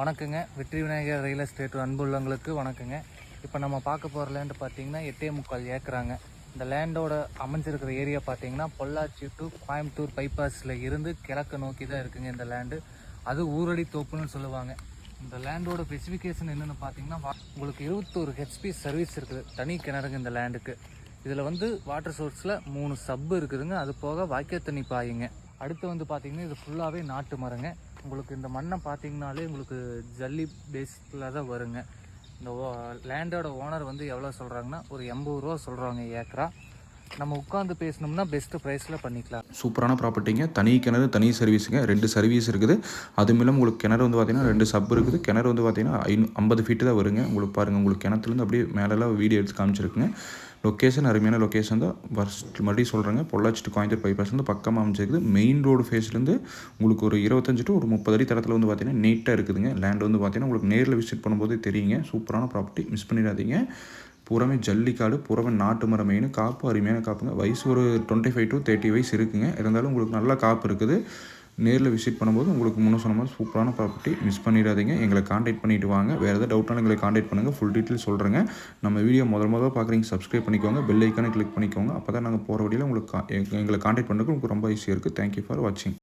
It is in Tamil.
வணக்கங்க. வெற்றி விநாயகர் ரியல் எஸ்டேட் அன்புள்ளவங்களுக்கு வணக்கங்க. இப்போ நம்ம பார்க்க போகிற லேண்டு பார்த்தீங்கன்னா 8.25 ஏக்கராங்க. இந்த லேண்டோட அமைஞ்சிருக்கிற ஏரியா பார்த்தீங்கன்னா பொள்ளாச்சி டு கோயம்புத்தூர் பைபாஸில் இருந்து கிழக்கு நோக்கி தான் இருக்குங்க இந்த லேண்டு. அது ஊரடி தோப்புன்னு சொல்லுவாங்க. இந்த லேண்டோட ஸ்பெசிஃபிகேஷன் என்னென்னு பார்த்தீங்கன்னா உங்களுக்கு 21 ஹெச்பி சர்வீஸ் இருக்குது. தனி கிணறுங்க இந்த லேண்டுக்கு. இதில் வாட்டர் சோர்ஸில் 3 சப்பு இருக்குதுங்க. அது போக வாய்க்கால் தண்ணி பாயுங்க. அடுத்து பார்த்தீங்கன்னா இது ஃபுல்லாகவே நாட்டு மரங்க. உங்களுக்கு இந்த மண்ணை பார்த்தீங்கனாலே உங்களுக்கு ஜல்லி பேஸில் தான் வருங்க. இந்த லேண்டோட ஓனர் எவ்வளோ சொல்கிறாங்கன்னா ஒரு 80 ரூபா சொல்கிறாங்க ஏக்கரா. நம்ம உட்காந்து பேசணும்னா பெஸ்ட்டு ப்ரைஸில் பண்ணிக்கலாம். சூப்பரான ப்ராப்பர்ட்டிங்க. தனி கிணறு, தனி சர்வீஸுங்க. 2 சர்வீஸ் இருக்குது. அதுவும் இல்லாமல் உங்களுக்கு கிணறு பார்த்திங்கன்னா 2 சப் இருக்குது. கிணறு பார்த்திங்கன்னா 50 ஃபீட்டு தான் வருங்க. உங்களுக்கு பாருங்கள், உங்களுக்கு கிணத்துலேருந்து அப்படியே மேலெல்லாம் வீடியோ எடுத்து காமிச்சிருக்குங்க. லொக்கேஷன் அருமையான லொக்கேஷன் தான். மறுபடியும் சொல்கிறேங்க, பொள்ளாச்சி டு கோயம்புத்தூர் பைபாஸ் பக்கமாக அமைச்சிருக்குது. மெயின் ரோடு ஃபேஸ்லேருந்து உங்களுக்கு ஒரு 25 டு ஒரு 30 அடி தரத்தில் பார்த்திங்கன்னா நீட்டாக இருக்குதுங்க. லேண்ட் பார்த்திங்கன்னா உங்களுக்கு நேரில் விசிட் பண்ணும்போது தெரியுங்க. சூப்பரான ப்ராப்பர்ட்டி, மிஸ் பண்ணிடாதீங்க. பூராமே ஜல்லிக்காடு, பூராமே நாட்டு மரம், மெயின் காப்பு, அருமையான காப்புங்க. வயசு ஒரு 25 டு 30 வயசு இருக்குங்க. இருந்தாலும் உங்களுக்கு நல்லா காப்பு இருக்குது. நேரில் விசிட் பண்ணும்போது உங்களுக்கு முன்னே சொன்ன மாதிரி சூப்பரான ப்ராப்பர்ட்டி, மிஸ் பண்ணிடாதீங்க. எங்களை காண்டாக்ட் பண்ணிவிட்டு வாங்க. வேறு எதாவது டவுட்னாலும் எங்களை காண்டாக்ட் பண்ணுங்கள். ஃபுல் டீட்டெயில் சொல்கிறேங்க. நம்ம வீடியோ முதல்ல பார்க்குறீங்க, சப்ஸ்கிரைப் பண்ணிக்கோங்க. பெல் ஐக்கானை கிளிக் பண்ணிக்கோங்க. அப்போ தான் நாங்கள் போகிற வழியில் உங்களுக்கு எங்களை காண்டாக்ட் பண்ணுறதுக்கு உங்களுக்கு ரொம்ப ஈஸியாக இருக்குது. தேங்க்யூ ஃபார் வாட்சிங்.